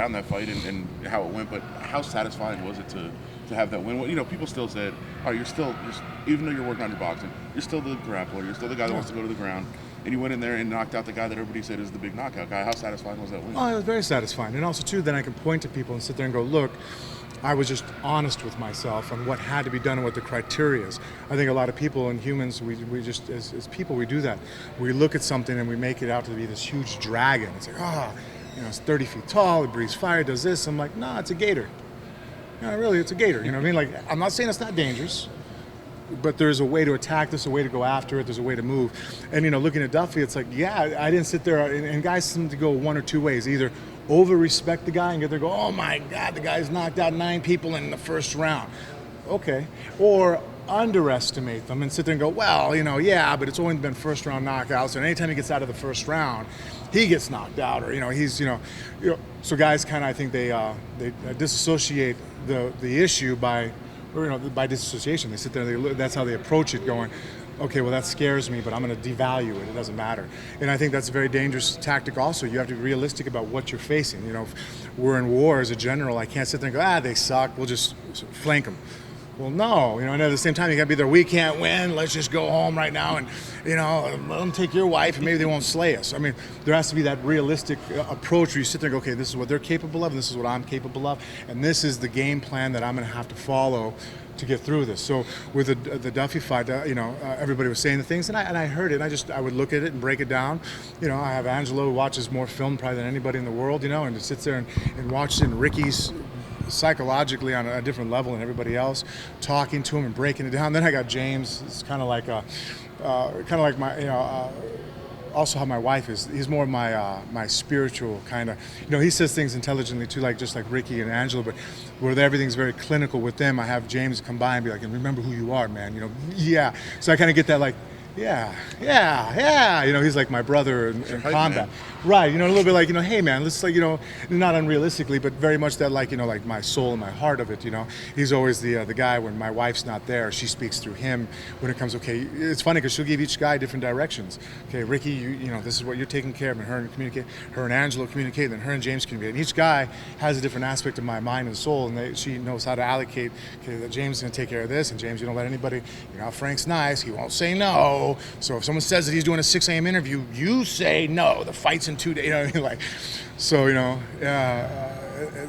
down that fight and how it went, but how satisfying was it to have that win? Well, you know, people still said, "Oh, you're still even though you're working on your boxing, you're still the grappler. You're still the guy that wants to go to the ground." And you went in there and knocked out the guy that everybody said is the big knockout guy. How satisfying was that win? Oh, it was very satisfying. And also, too, then I can point to people and sit there and go, look, I was just honest with myself on what had to be done and what the criteria is. I think a lot of people and humans, we just, as people, we do that. We look at something and we make it out to be this huge dragon. It's like, you know, it's 30 feet tall, it breathes fire, does this. I'm like, nah, it's a gator. No, really, it's a gator. You know what I mean? Like, I'm not saying it's not dangerous, but there's a way to attack this, a way to go after it, there's a way to move. And, you know, looking at Duffee, it's like, yeah, I didn't sit there, and guys seem to go one or two ways. Either over-respect the guy and get there and go, oh my God, the guy's knocked out 9 people in the first round. Okay. Or underestimate them and sit there and go, well, you know, yeah, but it's only been first-round knockouts, and anytime he gets out of the first round, he gets knocked out, or, you know, he's, you know, so guys kind of, I think they disassociate the issue by, or, you know, by disassociation. They sit there, that's how they approach it, going, okay, well, that scares me, but I'm going to devalue it. It doesn't matter. And I think that's a very dangerous tactic also. You have to be realistic about what you're facing. You know, if we're in war as a general, I can't sit there and go, they suck, we'll just flank them. Well, no, you know, and at the same time, you got to be there, we can't win, let's just go home right now and, you know, let them take your wife and maybe they won't slay us. I mean, there has to be that realistic approach where you sit there and go, okay, this is what they're capable of and this is what I'm capable of, and this is the game plan that I'm going to have to follow to get through this. So with the Duffee fight, you know, everybody was saying the things, and I heard it, and I would look at it and break it down. You know, I have Angelo who watches more film probably than anybody in the world, you know, and sits there and watches it, and Ricky's psychologically on a different level than everybody else, talking to him and breaking it down. Then I got James. It's kind of like my, you know, also how my wife is. He's more of my spiritual kind of, you know, he says things intelligently too, like just like Ricky and Angela, but where everything's very clinical with them, I have James come by and be like, and remember who you are, man, you know, yeah. So I kind of get that, like, yeah. You know, he's like my brother in combat. Man. Right, you know, a little bit like, you know, hey man, let's, like, you know, not unrealistically, but very much that, like, you know, like my soul and my heart of it, you know. He's always the guy when my wife's not there, she speaks through him when it comes, okay, it's funny because she'll give each guy different directions. Okay, Ricky, you know, this is what you're taking care of, and her and Angelo communicate, and then her and James communicate. And each guy has a different aspect of my mind and soul, and she knows how to allocate, okay, that James is going to take care of this, and James, you don't let anybody, you know, Frank's nice, he won't say no. So if someone says that he's doing a 6 a.m. interview, you say no. The fight's in 2 days. You know what I mean? Like, so, you know,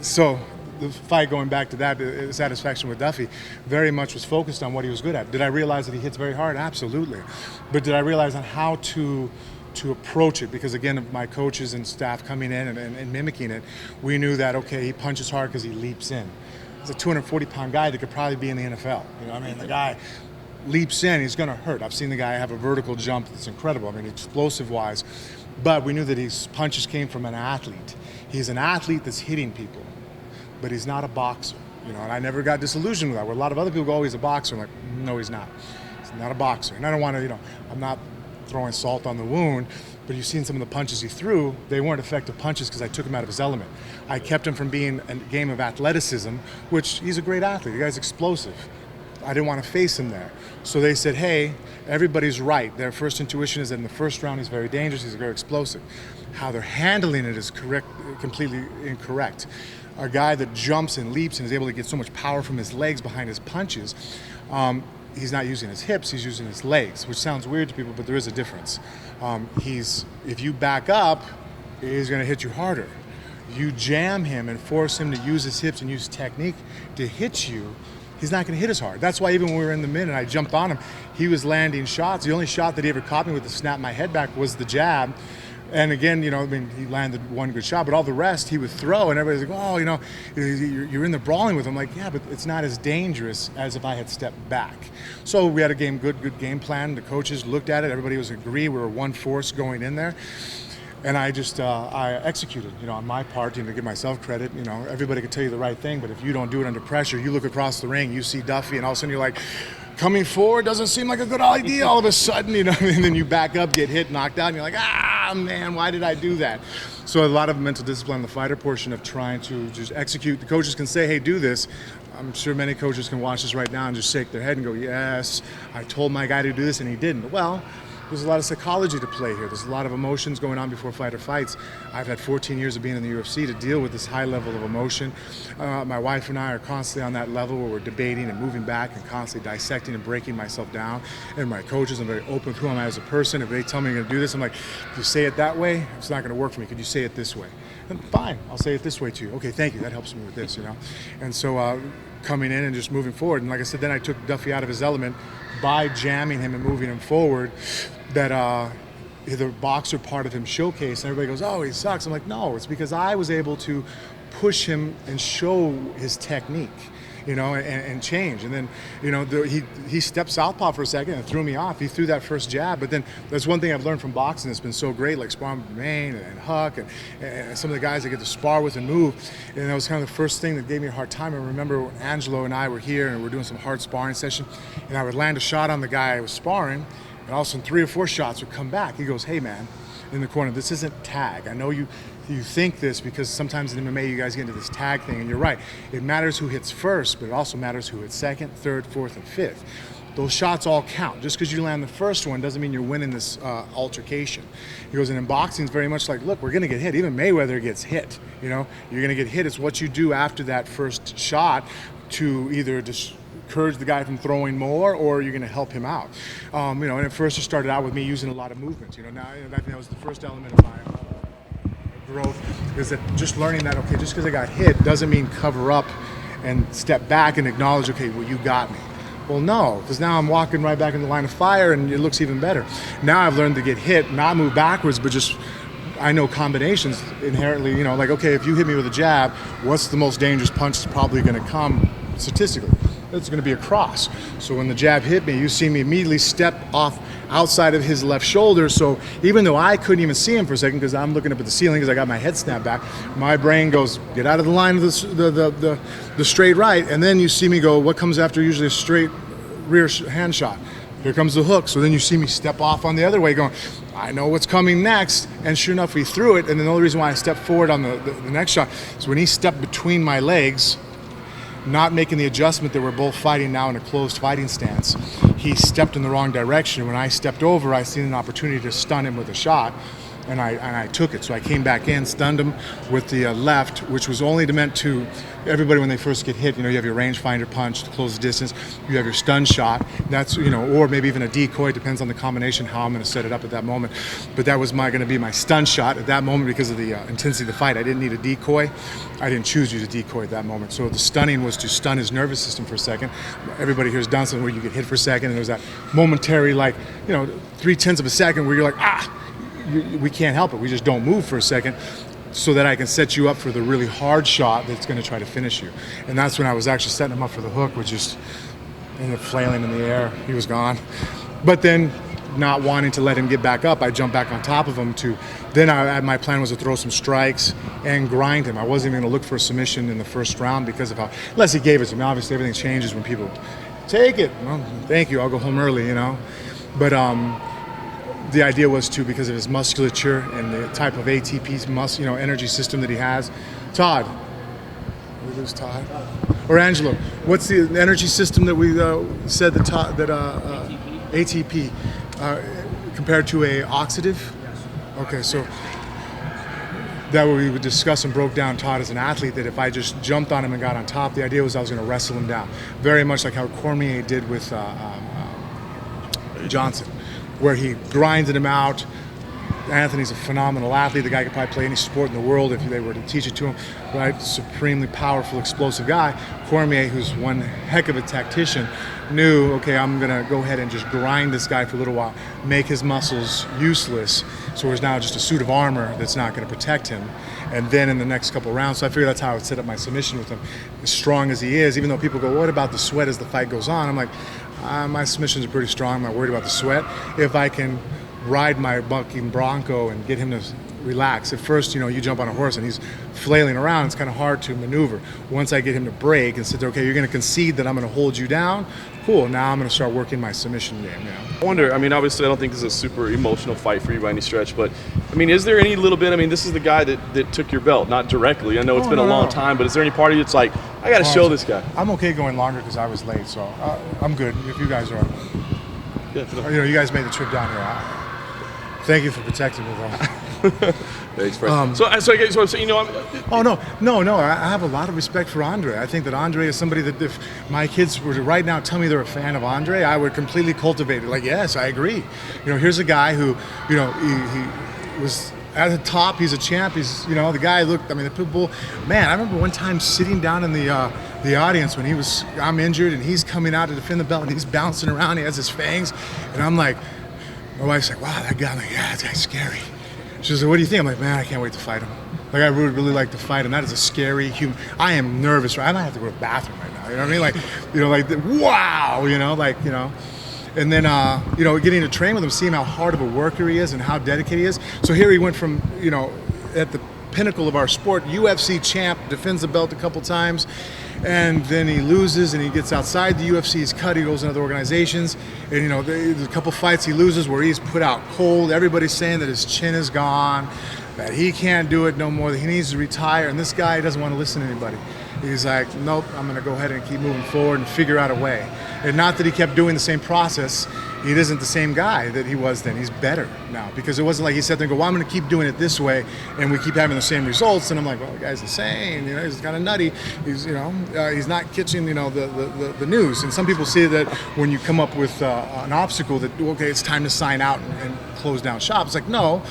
so the fight, going back to that, the satisfaction with Duffee, very much was focused on what he was good at. Did I realize that he hits very hard? Absolutely. But did I realize on how to approach it? Because again, my coaches and staff coming in and mimicking it, we knew that, okay, he punches hard because he leaps in. He's a 240-pound guy that could probably be in the NFL. You know what I mean? The guy leaps in, he's going to hurt. I've seen the guy have a vertical jump that's incredible, I mean, explosive-wise. But we knew that his punches came from an athlete. He's an athlete that's hitting people, but he's not a boxer. You know, and I never got disillusioned with that, where a lot of other people go, oh, he's a boxer. I'm like, no, he's not. He's not a boxer. And I don't want to, you know, I'm not throwing salt on the wound, but you've seen some of the punches he threw. They weren't effective punches because I took him out of his element. I kept him from being a game of athleticism, which he's a great athlete. The guy's explosive. I didn't want to face him there. So they said, hey, everybody's right. Their first intuition is that in the first round he's very dangerous, he's very explosive. How they're handling it is completely incorrect. A guy that jumps and leaps and is able to get so much power from his legs behind his punches, he's not using his hips, he's using his legs, which sounds weird to people, but there is a difference. If you back up, he's going to hit you harder. You jam him and force him to use his hips and use technique to hit you, he's not going to hit as hard. That's why even when we were in the mid and I jumped on him, he was landing shots. The only shot that he ever caught me with to snap my head back was the jab. And again, you know, I mean, he landed one good shot, but all the rest he would throw, and everybody's like, oh, you know, you're in the brawling with him. I'm like, yeah, but it's not as dangerous as if I had stepped back. So we had a good game plan. The coaches looked at it. Everybody was agree. We were one force going in there. And I just, I executed, you know, on my part, you know, to give myself credit. You know, everybody could tell you the right thing, but if you don't do it under pressure, you look across the ring, you see Duffee, and all of a sudden you're like, coming forward doesn't seem like a good idea all of a sudden, you know, and then you back up, get hit, knocked out, and you're like, man, why did I do that? So a lot of mental discipline on the fighter portion of trying to just execute. The coaches can say, hey, do this. I'm sure many coaches can watch this right now and just shake their head and go, yes, I told my guy to do this and he didn't. Well, there's a lot of psychology to play here. There's a lot of emotions going on before fighter fights. I've had 14 years of being in the UFC to deal with this high level of emotion. My wife and I are constantly on that level where we're debating and moving back and constantly dissecting and breaking myself down. And my coaches, I'm very open with who am I as a person. If they tell me you're going to do this, I'm like, if you say it that way, it's not going to work for me. Could you say it this way? And fine, I'll say it this way to you. Okay, thank you. That helps me with this, you know. And so coming in and just moving forward. And like I said, then I took Duffee out of his element by jamming him and moving him forward. That the boxer part of him showcased, and everybody goes, oh, he sucks. I'm like, no, it's because I was able to push him and show his technique, you know, and change. And then, you know, he stepped southpaw for a second and threw me off. He threw that first jab, but then that's one thing I've learned from boxing that's been so great, like sparring with Maine and Huck and some of the guys I get to spar with and move. And that was kind of the first thing that gave me a hard time. I remember when Angelo and I were here and we were doing some hard sparring session, and I would land a shot on the guy I was sparring, and all of a sudden 3 or 4 shots would come back. He goes, hey man, in the corner, this isn't tag. I know you think this because sometimes in MMA you guys get into this tag thing, and you're right. It matters who hits first, but it also matters who hits second, third, fourth, and fifth. Those shots all count. Just because you land the first one doesn't mean you're winning this altercation. He goes, and in boxing it's very much like, look, we're gonna get hit. Even Mayweather gets hit, you know? You're gonna get hit. It's what you do after that first shot to either discourage the guy from throwing more, or you're going to help him out. You know, and at first it started out with me using a lot of movements. You know, now I think that was the first element of my growth, is that just learning that, okay, just because I got hit doesn't mean cover up and step back and acknowledge, okay, well, you got me. Well, no, because now I'm walking right back in the line of fire, and it looks even better. Now I've learned to get hit, not move backwards, but just, I know combinations inherently, you know, like, okay, if you hit me with a jab, what's the most dangerous punch that's probably going to come statistically? It's going to be a cross. So when the jab hit me, you see me immediately step off outside of his left shoulder. So even though I couldn't even see him for a second because I'm looking up at the ceiling because I got my head snapped back, my brain goes, get out of the line of the straight right. And then you see me go, what comes after usually a straight rear hand shot? Here comes the hook. So then you see me step off on the other way going, I know what's coming next. And sure enough, we threw it. And then the only reason why I stepped forward on the next shot is when he stepped between my legs, not making the adjustment that we're both fighting now in a closed fighting stance. He stepped in the wrong direction. When I stepped over, I seen an opportunity to stun him with a shot, and I took it. So I came back in, stunned him with the left, which was only meant to everybody when they first get hit. You know, you have your rangefinder punch to close the distance. You have your stun shot. That's, you know, or maybe even a decoy. Depends on the combination, how I'm going to set it up at that moment. But that was going to be my stun shot at that moment because of the intensity of the fight. I didn't need a decoy. I didn't choose to use a decoy at that moment. So the stunning was to stun his nervous system for a second. Everybody here has done something where you get hit for a second, and there's that momentary, like, you know, 0.3 of a second where you're like, we can't help it. We just don't move for a second, so that I can set you up for the really hard shot that's going to try to finish you. And that's when I was actually setting him up for the hook, which just ended up flailing in the air. He was gone. But then, not wanting to let him get back up, I jumped back on top of him my plan was to throw some strikes and grind him. I wasn't even going to look for a submission in the first round because of unless he gave it to me. Obviously, everything changes when people take it. Well, thank you, I'll go home early, you know. But the idea was to, because of his musculature and the type of ATP energy system that he has. Todd, did we lose Todd? Or Angelo? What's the energy system that we said that ATP compared to a oxidative? Okay, so that we would discuss and broke down Todd as an athlete, that if I just jumped on him and got on top, the idea was I was going to wrestle him down. Very much like how Cormier did with Johnson, where he grinded him out. Anthony's a phenomenal athlete. The guy could probably play any sport in the world if they were to teach it to him, right? Supremely powerful, explosive guy. Cormier, who's one heck of a tactician, knew, okay, I'm going to go ahead and just grind this guy for a little while, make his muscles useless, so he's now just a suit of armor that's not going to protect him. And then in the next couple rounds, so I figured that's how I would set up my submission with him. As strong as he is, even though people go, what about the sweat as the fight goes on? I'm like, my submissions are pretty strong. I'm not worried about the sweat. If I can ride my bucking bronco and get him to relax. At first, you know, you jump on a horse and he's flailing around. It's kind of hard to maneuver. Once I get him to break and sit there, okay, you're going to concede that I'm going to hold you down. Cool. Now I'm going to start working my submission game. You know? I wonder, I mean, obviously I don't think this is a super emotional fight for you by any stretch, but I mean, is there any little bit, I mean, this is the guy that took your belt, not directly. I know it's been a long time, but is there any part of you that's like, I got to show this guy? I'm okay going longer because I was late, so I'm good. If you guys are, Yeah, you know, you guys made the trip down here. Thank you for protecting me, though. Thanks, Frank. So I'm saying, you know, Oh, no. I have a lot of respect for Andrei. I think that Andrei is somebody that if my kids were to right now tell me they're a fan of Andrei, I would completely cultivate it. Like, yes, I agree. You know, here's a guy who, you know, he was at the top. He's a champ. He's, you know, the guy looked, I mean, the people, man, I remember one time sitting down in the audience when I'm injured and he's coming out to defend the belt and he's bouncing around. He has his fangs. And I'm like, my wife's like, wow, that guy, I'm like, yeah, that guy's scary. She was like, what do you think? I'm like, man, I can't wait to fight him. Like, I would really like to fight him. That is a scary human. I am nervous. Right? I might have to go to the bathroom right now. You know what I mean? Like, you know, like, wow, you know, like, you know. And then, you know, getting to train with him, seeing how hard of a worker he is and how dedicated he is. So here he went from, you know, at the pinnacle of our sport, UFC champ, defends the belt a couple times, and then he loses and he gets outside the UFC, he's cut, he goes in other organizations, and you know, there's a couple fights he loses where he's put out cold. Everybody's saying that his chin is gone, that he can't do it no more, that he needs to retire, and this guy doesn't want to listen to anybody. He's like, nope, I'm going to go ahead and keep moving forward and figure out a way. And not that he kept doing the same process. He isn't the same guy that he was then. He's better now, because it wasn't like he sat there and go, well, I'm going to keep doing it this way, and we keep having the same results. And I'm like, well, the guy's insane. You know, he's kind of nutty. He's, you know, he's not catching, you know, the news. And some people say that when you come up with an obstacle, that okay, it's time to sign out and close down shop. It's like, no.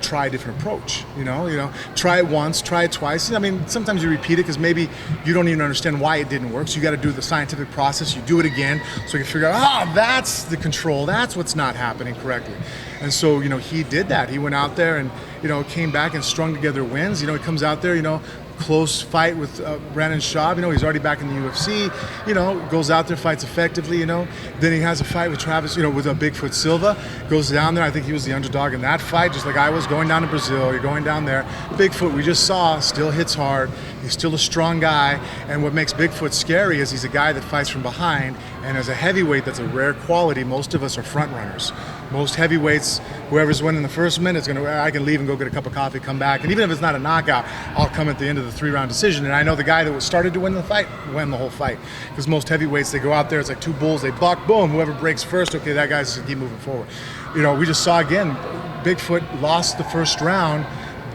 Try a different approach, you know, try it once, try it twice. I mean, sometimes you repeat it because maybe you don't even understand why it didn't work. So you got to do the scientific process. You do it again so you can figure out, that's the control. That's what's not happening correctly. And so, you know, he did that. He went out there and, you know, came back and strung together wins. You know, he comes out there, you know, close fight with Brandon Schaub. You know, he's already back in the UFC. You know, goes out there, fights effectively. You know, then he has a fight with Travis. You know, with Bigfoot Silva. Goes down there. I think he was the underdog in that fight, just like I was going down to Brazil. You're going down there. Bigfoot, we just saw, still hits hard. He's still a strong guy. And what makes Bigfoot scary is he's a guy that fights from behind. And as a heavyweight, that's a rare quality. Most of us are front runners. Most heavyweights, whoever's winning the first minute, I can leave and go get a cup of coffee, come back, and even if it's not a knockout, I'll come at the end of the 3-round decision. And I know the guy that started to win the fight won the whole fight, because most heavyweights, they go out there, it's like two bulls, they buck, boom, whoever breaks first, okay, that guy's gonna keep moving forward. You know, we just saw again, Bigfoot lost the first round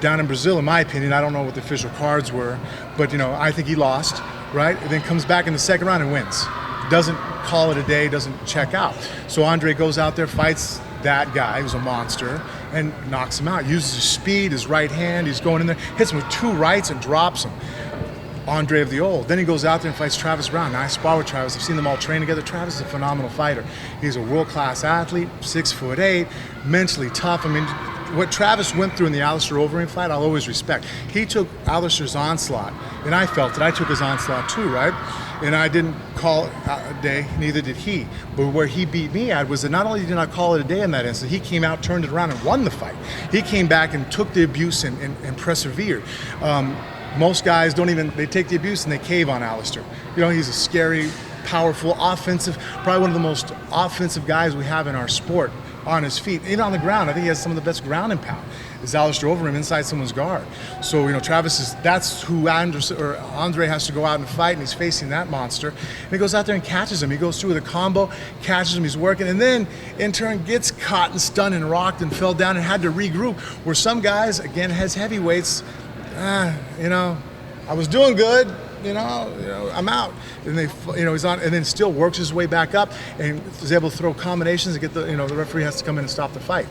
down in Brazil, in my opinion. I don't know what the official cards were, but you know, I think he lost, right? And then comes back in the second round and wins. Doesn't call it a day, doesn't check out. So Andrei goes out there, fights that guy who's a monster, and knocks him out. Uses his speed, his right hand, he's going in there, hits him with 2 rights and drops him. Andrei of the old. Then he goes out there and fights Travis Browne. Now I spar with Travis. I've seen them all train together. Travis is a phenomenal fighter. He's a world-class athlete, 6'8", mentally tough. I mean, what Travis went through in the Alistair Overeem fight, I'll always respect. He took Alistair's onslaught, and I felt it. I took his onslaught too, right? And I didn't call it a day, neither did he. But where he beat me at was that not only did I call it a day in that instant, he came out, turned it around, and won the fight. He came back and took the abuse and persevered. Most guys don't even, they take the abuse and they cave on Alistair. You know, he's a scary, powerful, offensive, probably one of the most offensive guys we have in our sport on his feet. Even on the ground, I think he has some of the best ground and pound. Is Alistair Overeem inside someone's guard. So, you know, that's who Andrei has to go out and fight, and he's facing that monster. And he goes out there and catches him. He goes through with a combo, catches him, he's working, and then in turn gets caught and stunned and rocked and fell down and had to regroup. Where some guys, again, as heavyweights, you know, I was doing good, you know, I'm out. And he's on, and then still works his way back up and is able to throw combinations and get the referee has to come in and stop the fight.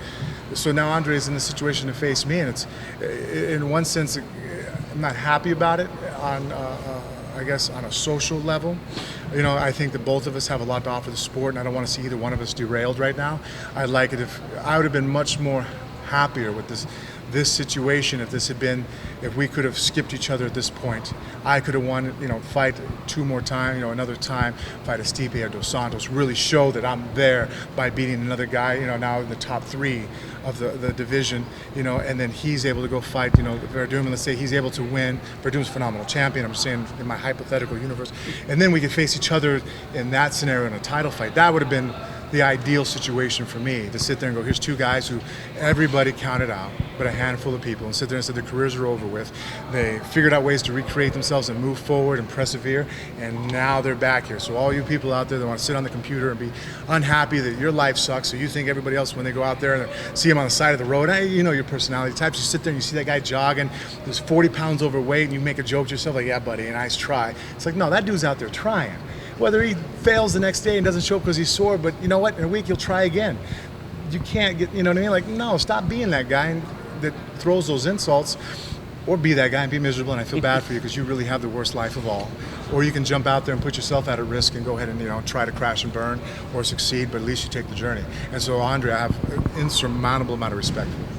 So now Andrei is in the situation to face me, and it's, in one sense, I'm not happy about it on, I guess, on a social level. You know, I think that both of us have a lot to offer the sport, and I don't want to see either one of us derailed right now. I'd like it if I would have been much more happier with this situation if we could have skipped each other at this point. I could have won, fight 2 more times, another time, fight a Stipe or Dos Santos, really show that I'm there by beating another guy, now in the top 3 of the division, and then he's able to go fight, Verdum, and let's say he's able to win. Verdum's a phenomenal champion, I'm saying in my hypothetical universe. And then we could face each other in that scenario in a title fight. That would have been the ideal situation for me, to sit there and go, here's two guys who everybody counted out, but a handful of people, and sit there and said their careers are over with. They figured out ways to recreate themselves and move forward and persevere, and now they're back here. So all you people out there that want to sit on the computer and be unhappy that your life sucks, so you think everybody else, when they go out there and see them on the side of the road, hey, you know your personality types, you sit there and you see that guy jogging, who's 40 pounds overweight, and you make a joke to yourself like, yeah, buddy, nice try. It's like, no, that dude's out there trying. Whether he fails the next day and doesn't show up because he's sore, but you know what? In a week, he'll try again. You can't get, you know what I mean? Like, no, stop being that guy that throws those insults, or be that guy and be miserable, and I feel bad for you because you really have the worst life of all. Or you can jump out there and put yourself at risk and go ahead and, you know, try to crash and burn or succeed, but at least you take the journey. And so, Andrei, I have an insurmountable amount of respect for you.